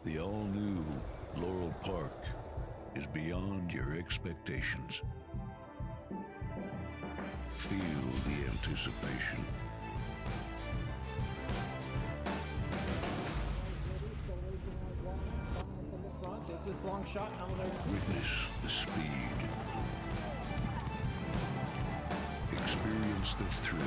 The all-new Laurel Park is beyond your expectations. Feel the anticipation. Is this long shot? Witness the speed. Experience the thrill.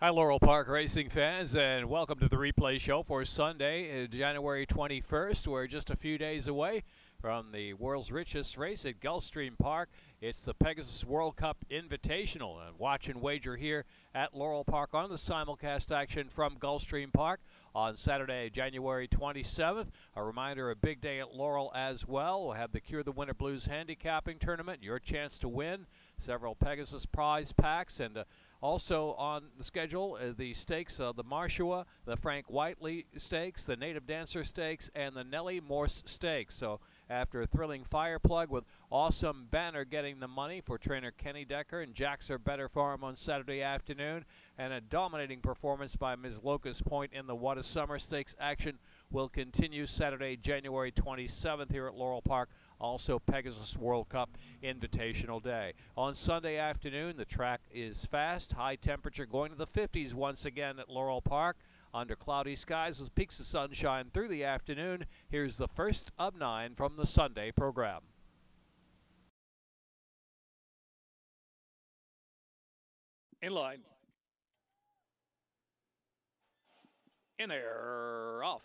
Hi, Laurel Park racing fans, and welcome to the replay show for Sunday, January 21st. We're just a few days away from the world's richest race at Gulfstream Park. It's the Pegasus World Cup Invitational, and watch and wager here at Laurel Park on the simulcast action from Gulfstream Park on Saturday, January 27th. A reminder, a big day at Laurel as well. We'll have the Cure the Winter Blues handicapping tournament, your chance to win several Pegasus prize packs, and also on the schedule, the stakes, the Marshua, the Frank Whiteley Stakes, the Native Dancer Stakes, and the Nellie Morse Stakes. So after a thrilling fire plug with Awesome Banner getting the money for trainer Kenny Decker and Jacks Are Better Farm on Saturday afternoon, and a dominating performance by Ms. Locust Point in the What a Summer Stakes action will continue Saturday, January 27th here at Laurel Park. Also Pegasus World Cup Invitational Day. On Sunday afternoon, the track is fast. High temperature going to the 50s once again at Laurel Park. Under cloudy skies with peaks of sunshine through the afternoon. Here's the first of 9 from the Sunday program. In line. In there. Off.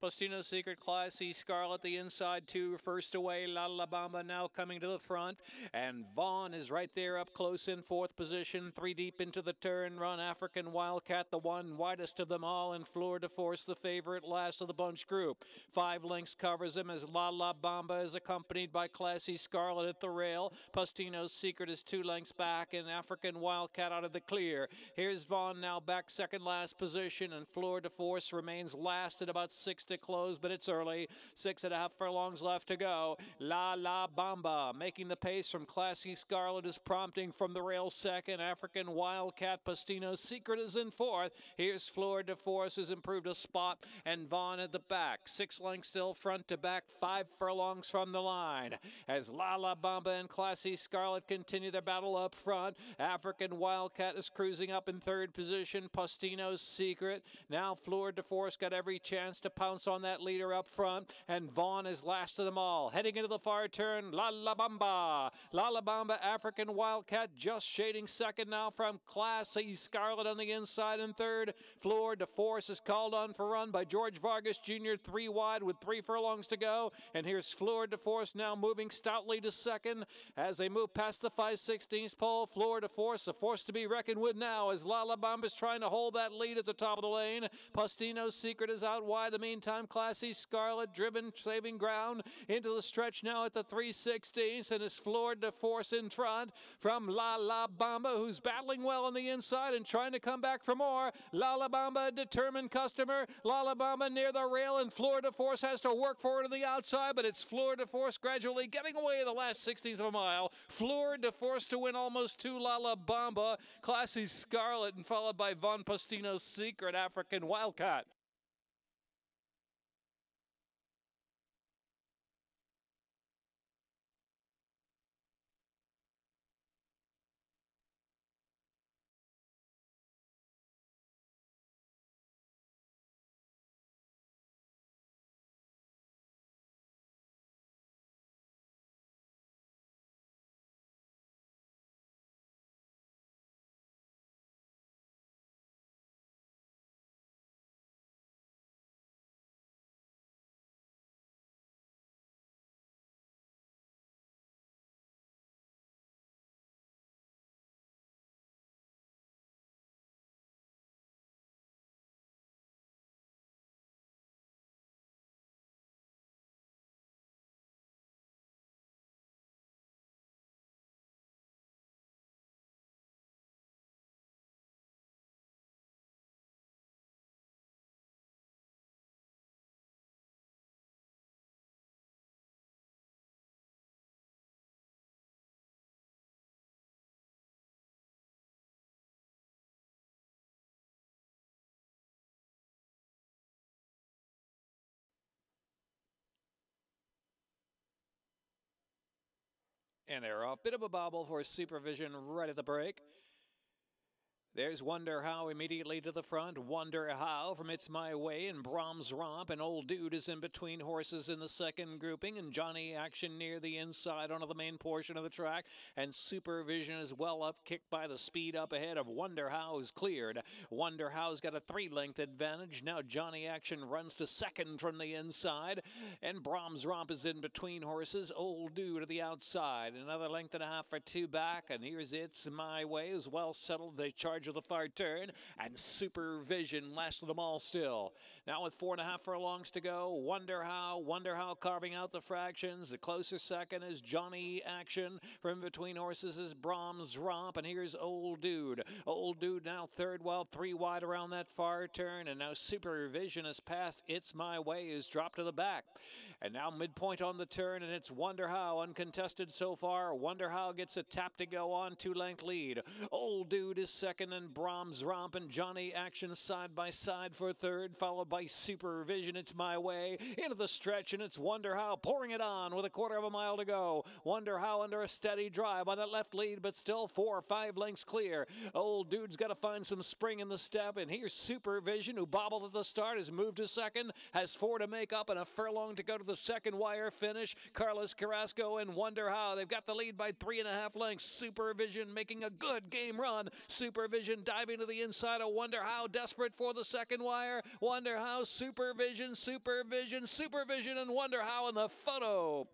Postino Secret, Classy Scarlet, the inside two, first away. La La Bamba now coming to the front, and Vaughn is right there up close in fourth position. 3 deep into the turn, run African Wildcat, the one widest of them all, and Fleur de Force, the favorite, last of the bunch group. 5 lengths covers him as La La Bamba is accompanied by Classy Scarlet at the rail. Postino's Secret is 2 lengths back, and African Wildcat out of the clear. Here's Vaughn now back second last position, and Fleur de Force remains last at about 6 to close, but it's early. 6.5 furlongs left to go. La La Bamba making the pace from Classy Scarlet is prompting from the rail second. African Wildcat, Postino's Secret is in fourth. Here's Fleur de Force, who's improved a spot, and Vaughn at the back. 6 lengths still front to back, 5 furlongs from the line. As La La Bamba and Classy Scarlet continue their battle up front, African Wildcat is cruising up in third position. Postino's Secret. Now Fleur de Force got every chance to pounce on that leader up front, and Vaughn is last of them all. Heading into the far turn, La La Bamba. La La Bamba, African Wildcat just shading second now from Classy Scarlet on the inside in third. Fleur de Force is called on for run by George Vargas Jr. 3 wide with 3 furlongs to go, and here's Fleur de Force now moving stoutly to second as they move past the 5/16 pole. Fleur de Force, a force to be reckoned with now as La La Bamba is trying to hold that lead at the top of the lane. Postino's Secret is out wide. The meantime, Classy Scarlet driven, saving ground into the stretch now at the 3/16, and it's Fleur de Force in front from La La Bamba, who's battling well on the inside and trying to come back for more. La La Bamba, a determined customer. La La Bamba near the rail, and Fleur de Force has to work for it on the outside, but it's Fleur de Force gradually getting away the last 16th of a mile. Fleur de Force to win almost 2. La La Bamba, Classy Scarlet, and followed by Von Postino's Secret, African Wildcat. And they're off. Bit of a bobble for Supervision right at the break. There's Wonder How immediately to the front. Wonder How from It's My Way and Brahms Romp. An Old Dude is in between horses in the second grouping. And Johnny Action near the inside onto the main portion of the track. And Supervision is well up, kicked by the speed up ahead of Wonder How is cleared. Wonder How's got a 3-length advantage. Now Johnny Action runs to second from the inside. And Brahms Romp is in between horses. Old Dude to the outside. Another length and a half for 2 back. And here's It's My Way is well settled. They charge of the far turn, and Supervision last of them all still. Now with 4.5 furlongs to go, Wonder How carving out the fractions. The closer second is Johnny Action. From between horses is Brahms Romp, and here's Old Dude. Old Dude now third, well 3 wide around that far turn, and now Supervision has passed It's My Way, is dropped to the back. And now midpoint on the turn, and it's Wonder How uncontested so far. Wonder How gets a tap to go on, 2-length lead. Old Dude is second, and Brahms Romp and Johnny Action side by side for third, followed by Supervision. It's My Way into the stretch, and it's Wonder How pouring it on with 1/4 mile to go. Wonder How under a steady drive on that left lead, but still 4 or 5 lengths clear. Old Dude's got to find some spring in the step, and here's Supervision, who bobbled at the start, has moved to second, has 4 to make up, and a furlong to go to the second wire finish. Carlos Carrasco and Wonder How, they've got the lead by 3.5 lengths. Supervision making a good game run. Supervision diving to the inside of Wonder How, desperate for the second wire. Wonder How, Supervision, and Wonder How in the photo.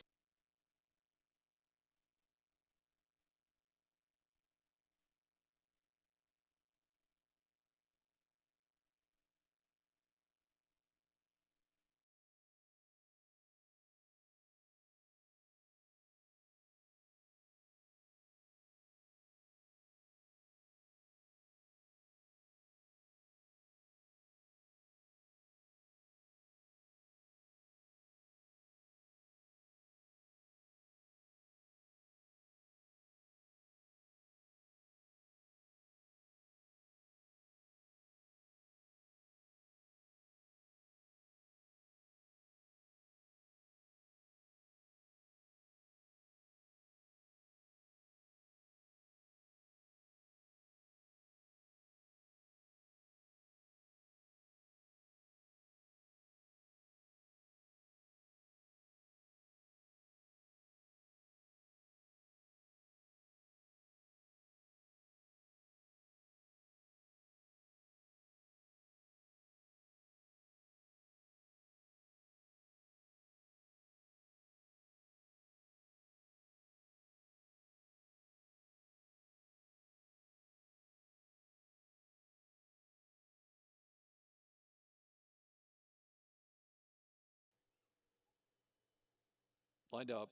Lined up.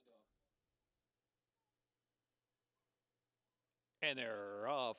And they're off.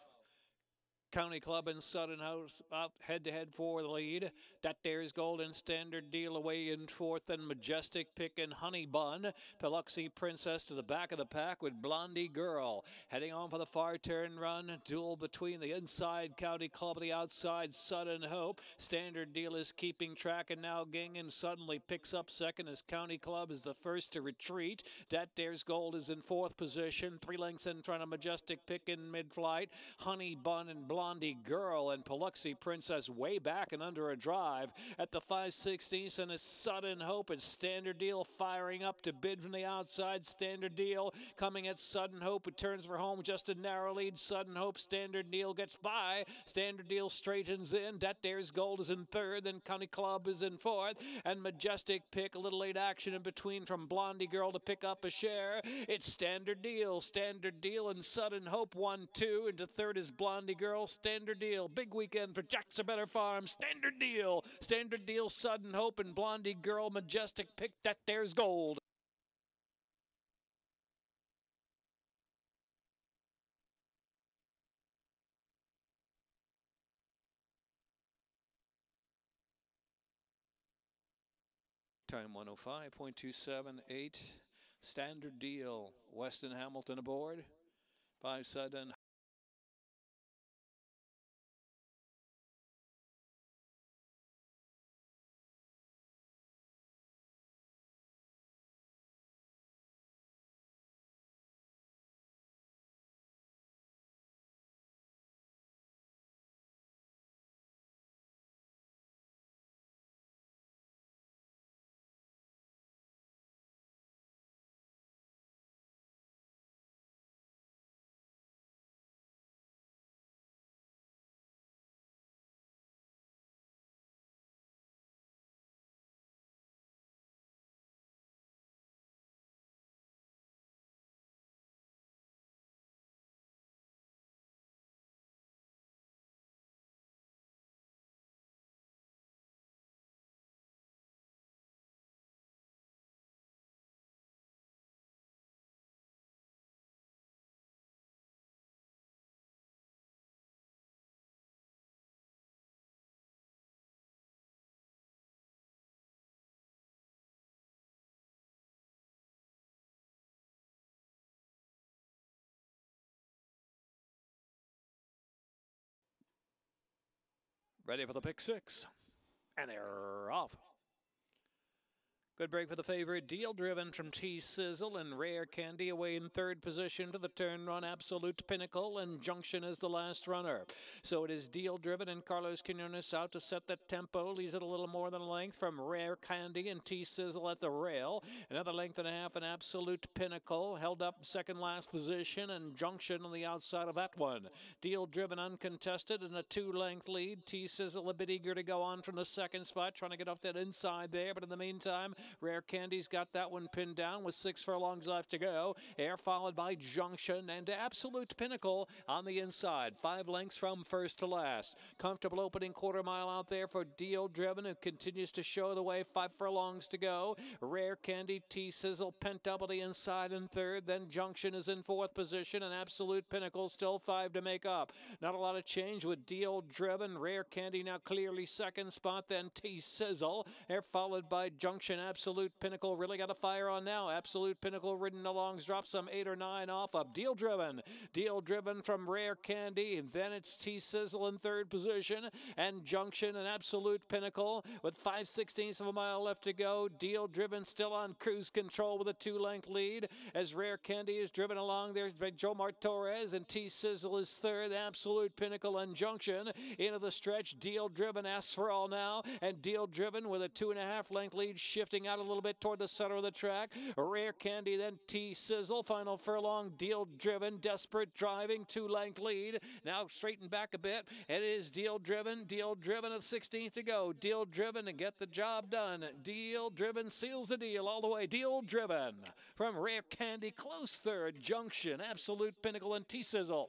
County Club and Sudden House out head-to-head for the lead. That there's Golden Standard Deal away in fourth, and Majestic Pick and Honey Bun. Biloxi Princess to the back of the pack with Blondie Girl. Heading on for the far turn run. Duel between the inside County Club and the outside Sudden Hope. Standard Deal is keeping track, and now Gingen suddenly picks up second as County Club is the first to retreat. That there's Gold is in fourth position. 3 lengths in front of Majestic Pick in mid-flight. Honey Bun and Blondie Girl and Biloxi Princess way back and under a drive at the 5/16, and a Sudden Hope and Standard Deal firing up to bid from the outside. Standard Deal coming at Sudden Hope, who turns for home, just a narrow lead. Sudden Hope, Standard Deal gets by. Standard Deal straightens in. That there's Gold is in third, then County Club is in fourth, and Majestic Pick, a little late action in between from Blondie Girl to pick up a share. It's Standard Deal, and Sudden Hope 1-2. Into third is Blondie Girl. Standard Deal, big weekend for Jack's Better Farm. Standard Deal, Sudden Hope, and Blondie Girl. Majestic Pick, that there's Gold. Time 105.278. Standard Deal. Weston Hamilton aboard. 5 Sudden Ready for the pick six. And they're off. Good break for the favorite. Deal Driven from T-Sizzle and Rare Candy away in third position to the turn run. Absolute Pinnacle and Junction is the last runner. So it is Deal Driven and Carlos Quinones out to set the tempo. Leaves it a little more than a length from Rare Candy and T-Sizzle at the rail. Another length and a half and Absolute Pinnacle held up second last position, and Junction on the outside of that one. Deal Driven uncontested in a 2-length lead. T-Sizzle a bit eager to go on from the second spot, trying to get off that inside there, but in the meantime, Rare Candy's got that one pinned down with 6 furlongs left to go. Air followed by Junction and Absolute Pinnacle on the inside. 5 lengths from first to last. Comfortable opening quarter mile out there for Deal Driven, who continues to show the way. 5 furlongs to go. Rare Candy, T-Sizzle, pent up on the inside in third. Then Junction is in fourth position, and Absolute Pinnacle still 5 to make up. Not a lot of change with Deal Driven. Rare Candy now clearly second spot. Then T-Sizzle. They're followed by Junction. Absolute Pinnacle really got a fire on now. Absolute Pinnacle ridden along, dropped some 8 or 9 off of Deal Driven. Deal Driven from Rare Candy, and then it's T-Sizzle in third position, and Junction and Absolute Pinnacle with 5/16 of a mile left to go. Deal Driven still on cruise control with a 2-length lead as Rare Candy is driven along there by Jomar Torres, and T-Sizzle is third. Absolute Pinnacle and Junction into the stretch. Deal Driven asks for all now, and Deal Driven with a 2.5-length lead shifting out a little bit toward the center of the track. Rare Candy, then T-Sizzle. Final furlong, Deal Driven. Desperate driving, 2-length lead. Now straighten back a bit. It is Deal Driven. Deal Driven at 16th to go. Deal Driven to get the job done. Deal Driven seals the deal all the way. Deal Driven from Rare Candy, close third. Junction, Absolute Pinnacle, and T-Sizzle.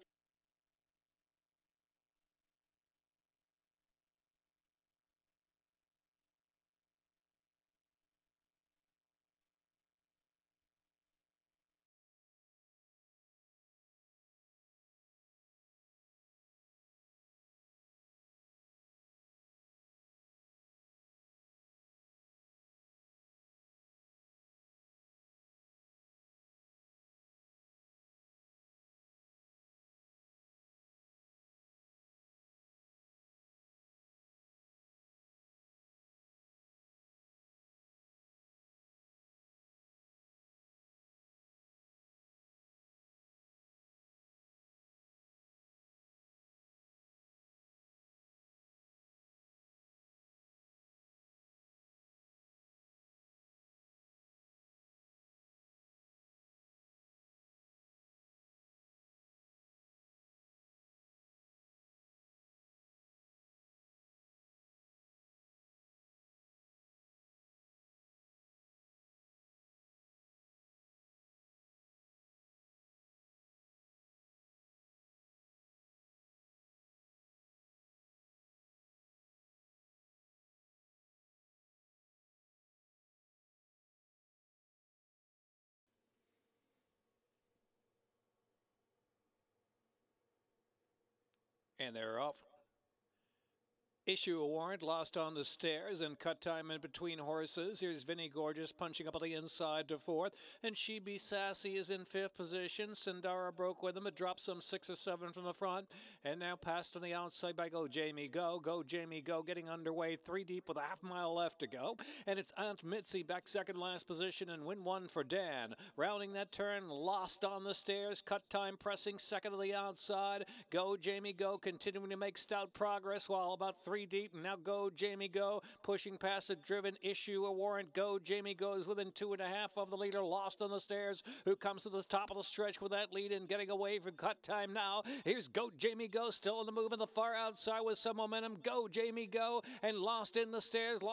And they're off. Issue a warrant, lost on the stairs, and cut time in between horses. Here's Vinny Gorgeous punching up on the inside to fourth, and She Be Sassy is in fifth position. Sindara broke with him. It dropped some 6 or 7 from the front, and now passed on the outside by Go Jamie Go. Go Jamie Go getting underway, 3 deep with a half-mile left to go, and it's Aunt Mitzi back second last position, and win 1 for Dan. Rounding that turn, lost on the stairs. Cut time pressing second to the outside. Go Jamie Go continuing to make stout progress, while about 3 deep, and now Go Jamie Go pushing past a driven Issue a Warrant. Go Jamie Go is within 2.5 of the leader, lost on the stairs, who comes to the top of the stretch with that lead and getting away from cut time now. Here's Go Jamie Go still in the move in the far outside with some momentum. Go Jamie Go and lost in the stairs,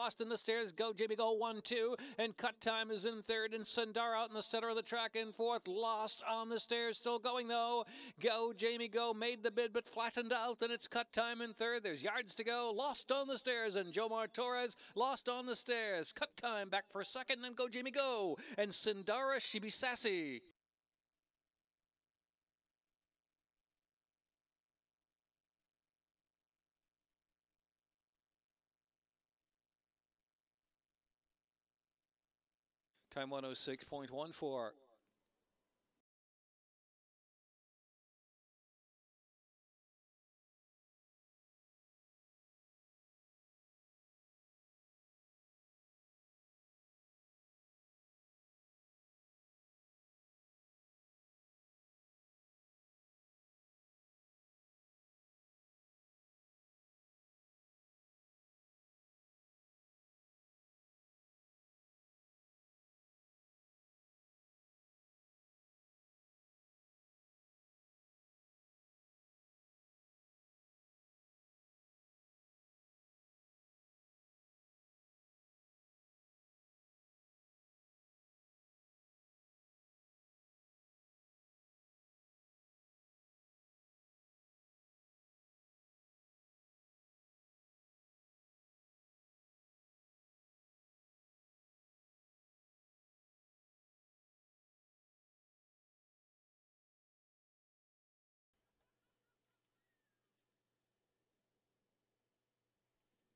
Go Jamie Go 1-2, and cut time is in third, and Sundar out in the center of the track in fourth, lost on the stairs, still going though. Go Jamie Go made the bid but flattened out, and it's cut time in third. There's yards to go. Lost on the stairs, and Jomar Torres lost on the stairs. Cut time back for second, and Go Jamie Go, and Sindara She Be Sassy. Time 106.14.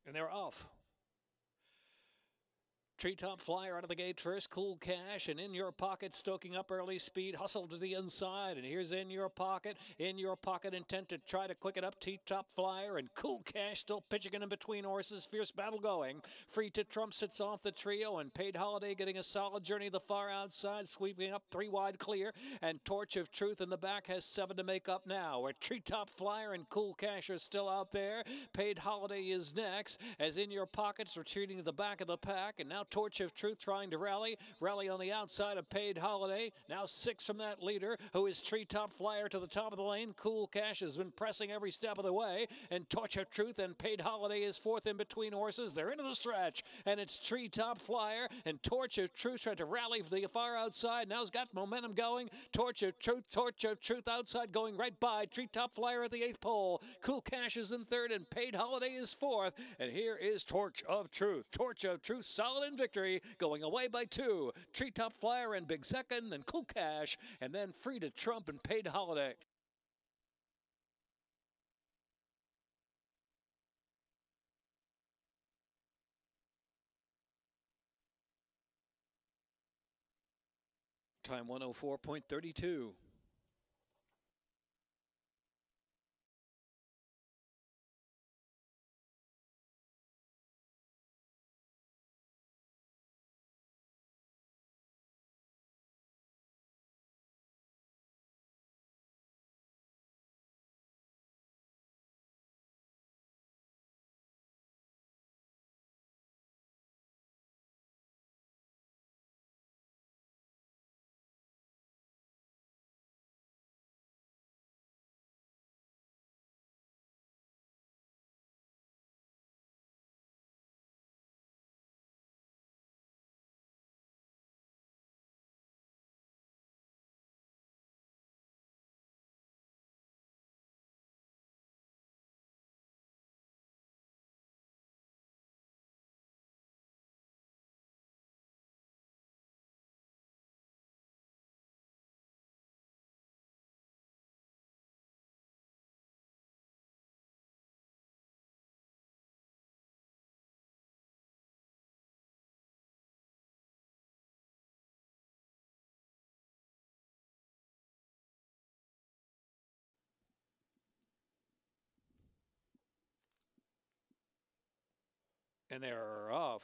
And they're off. Treetop Flyer out of the gate first, Cool Cash, and In Your Pocket, stoking up early speed, hustle to the inside, and here's In Your Pocket, intent to try to quick it up, Treetop Flyer, and Cool Cash still pitching in between horses, fierce battle going, Free to Trump sits off the trio, and Paid Holiday getting a solid journey the far outside, sweeping up 3 wide clear, and Torch of Truth in the back has 7 to make up now, where Treetop Flyer and Cool Cash are still out there, Paid Holiday is next, as In Your Pocket's retreating to the back of the pack, and now Torch of Truth trying to rally on the outside of Paid Holiday. Now 6 from that leader, who is Treetop Flyer to the top of the lane. Cool Cash has been pressing every step of the way, and Torch of Truth and Paid Holiday is 4th in between horses. They're into the stretch, and it's Treetop Flyer and Torch of Truth trying to rally for the far outside. Now's got momentum going. Torch of Truth outside going right by Treetop Flyer at the 8th pole. Cool Cash is in 3rd, and Paid Holiday is 4th. And here is Torch of Truth. Torch of Truth solid in victory, going away by 2. Treetop Flyer and big second, and Cool Cash, and then Free to Trump and Paid Holiday. Time 104.32. And they're off.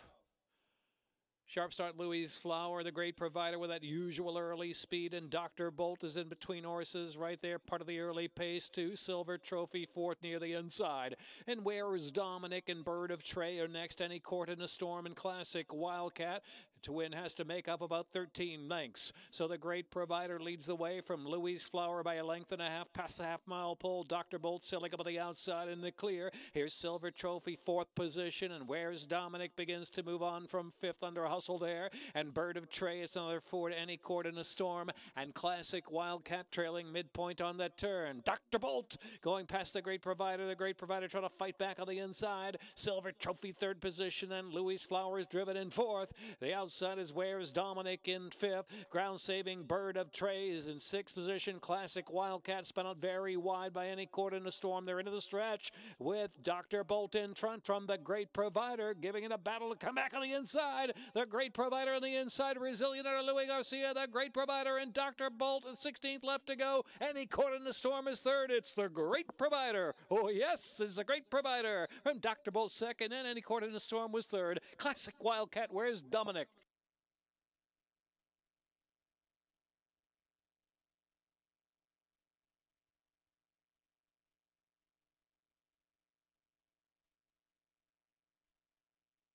Sharp start, Louise Flower, the great provider with that usual early speed, and Dr. Bolt is in between horses right there, part of the early pace too. Silver Trophy 4th near the inside. And Where is Dominic and Bird of Trey are next. Any Court in a Storm and Classic Wildcat. To win has to make up about 13 lengths. So the great provider leads the way from Louise Flower by a length and a half past the half-mile pole. Dr. Bolt sailing up on the outside in the clear. Here's Silver Trophy 4th position, and Where's Dominic begins to move on from 5th under hustle there. And Bird of Trey is another 4 to Any Court in a Storm, and Classic Wildcat trailing midpoint on that turn. Dr. Bolt going past the great provider trying to fight back on the inside. Silver Trophy 3rd position, and Louise Flower is driven in 4th. The outside is Where's Dominic in 5th. Ground saving Bird of Trey is in 6th position. Classic Wildcat spun out very wide by Any Court in a Storm. They're into the stretch with Dr. Bolt in front from the great provider, giving it a battle to come back on the inside. The great provider on the inside, resilient under Louis Garcia. The great provider and Dr. Bolt at 16th left to go. Any Court in the Storm is 3rd. It's the great provider. Oh yes, it's the great provider from Dr. Bolt 2nd, and Any Court in the Storm was 3rd. Classic Wildcat, Where's Dominic?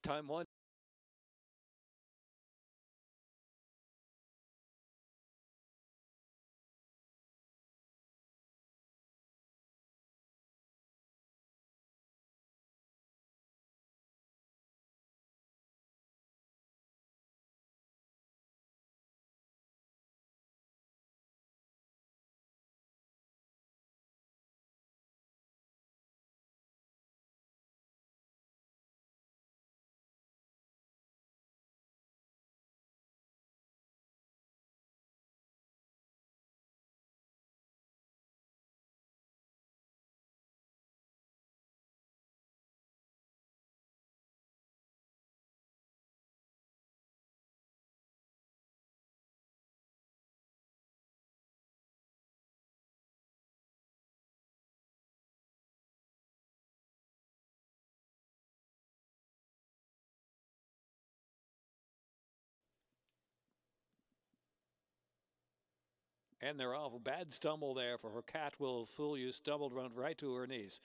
Time 1. And they're off. Bad stumble there for her. Cat Will Fool You. Stumbled right to her knees.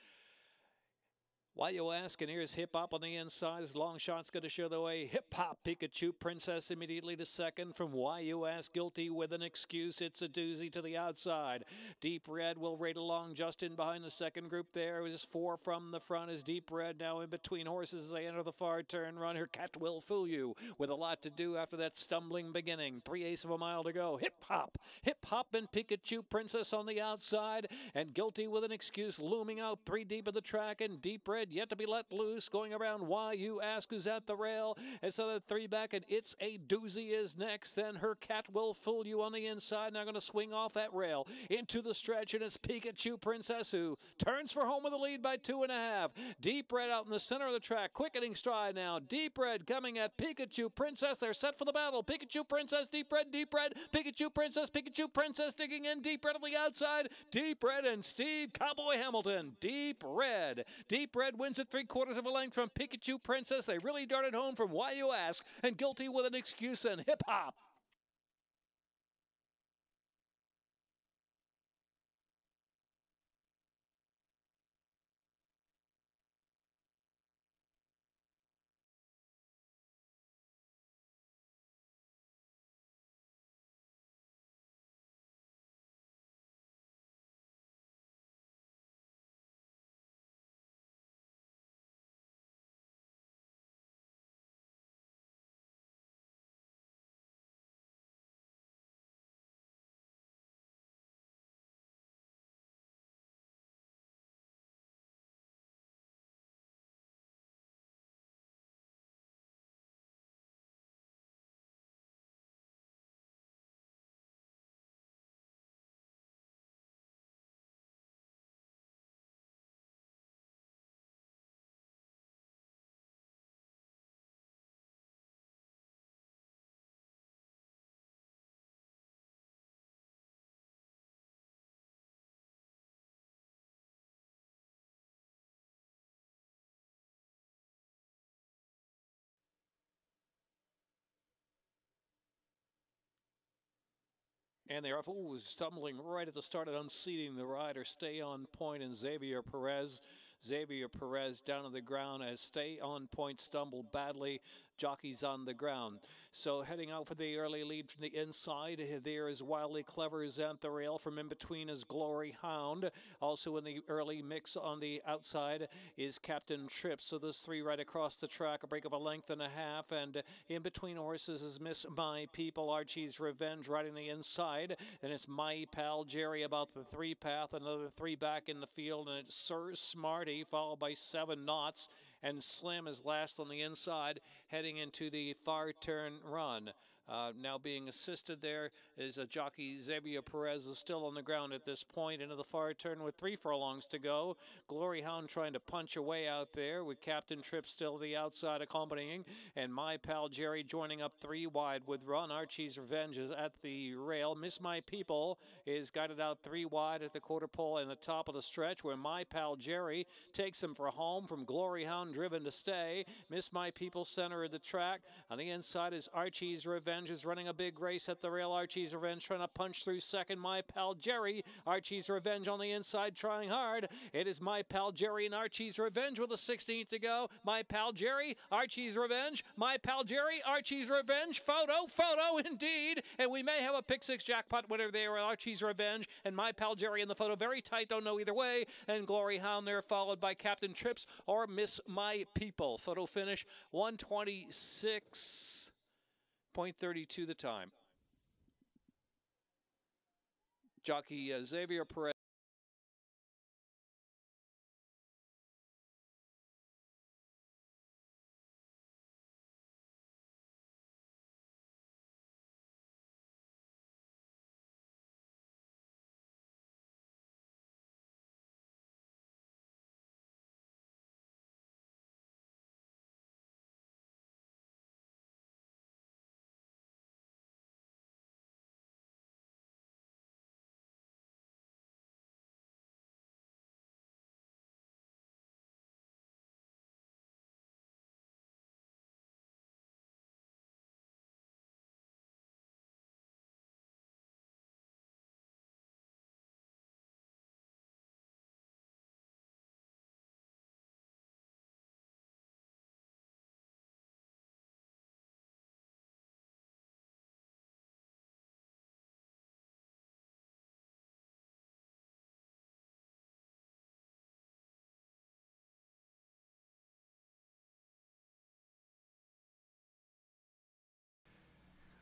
Why you ask? And here's Hip Hop on the inside. His long shot's going to show the way. Hip Hop Pikachu Princess immediately to second from Why You Ask. Guilty with an excuse. It's a doozy to the outside. Deep Red will rate along just in behind the second group there. It is 4 from the front is Deep Red now in between horses as they enter the far turn run. Her Cat Will Fool You with a lot to do after that stumbling beginning. 3/8 of a mile to go. Hip Hop and Pikachu Princess on the outside, and Guilty with an excuse looming out 3 deep of the track, and Deep Red yet to be let loose, going around Why You Ask, who's at the rail. And so the 3 back, and It's a Doozy is next. Then Her Cat Will Fool You on the inside. Now going to swing off that rail into the stretch, and it's Pikachu Princess who turns for home with a lead by 2.5. Deep Red out in the center of the track, quickening stride now. Deep Red coming at Pikachu Princess. They're set for the battle. Pikachu Princess, Deep Red, Pikachu Princess digging in. Deep Red on the outside. Deep Red and Steve Cowboy Hamilton. Deep Red wins at 3/4 of a length from Pikachu Princess. They really darted home from Why You Ask, and Guilty with an excuse, and Hip Hop. And they're off. Ooh, stumbling right at the start of unseating the rider. Stay on point, and Xavier Perez down on the ground as Stay on Point stumbled badly. Jockeys on the ground. So heading out for the early lead from the inside, there is Wildly Clever at the rail. From in between is Glory Hound. Also in the early mix on the outside is Captain Trips. So those 3 right across the track, a break of 1.5 lengths. And in between horses is Miss My People, Archie's Revenge riding the inside. Then it's My Pal Jerry about the 3 path, another 3 back in the field, and it's Sir Smarty followed by 7 Knots. And Slim is last on the inside, heading into the far turn run. Now being assisted there is a jockey. Xavier Perez is still on the ground at this point into the far turn with 3 furlongs to go. Glory Hound trying to punch away out there with Captain Tripp still the outside accompanying, and My Pal Jerry joining up 3 wide with Run. Archie's Revenge is at the rail. Miss My People is guided out 3 wide at the quarter pole and the top of the stretch, where My Pal Jerry takes him for home from Glory Hound driven to stay. Miss My People center of the track. On the inside is Archie's Revenge is running a big race at the rail. Archie's Revenge trying to punch through second. My Pal Jerry. Archie's Revenge on the inside trying hard. It is My Pal Jerry and Archie's Revenge with a 16th to go. My Pal Jerry, Archie's Revenge. My Pal Jerry, Archie's Revenge. Photo indeed. And we may have a pick 6 jackpot winner there with Archie's Revenge and My Pal Jerry in the photo. Very tight, don't know either way. And Glory Hound there followed by Captain Trips or Miss My People. Photo finish 1:26.32 the time. Jockey Xavier Perez.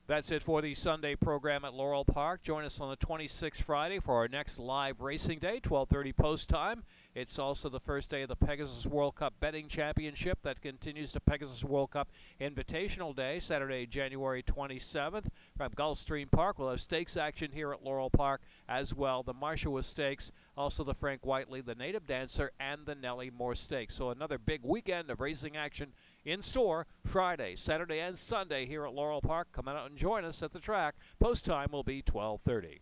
That's it for the Sunday program at Laurel Park. Join us on the 26th Friday for our next live racing day, 12:30 post time. It's also the first day of the Pegasus World Cup Betting Championship that continues to Pegasus World Cup Invitational Day, Saturday, January 27th. From Gulfstream Park, we'll have stakes action here at Laurel Park as well. The Marshawa Stakes, also the Frank Whiteley, the Native Dancer, and the Nellie Moore Stakes. So another big weekend of racing action in store Friday, Saturday, and Sunday here at Laurel Park. Come out and join us at the track. Post time will be 12:30.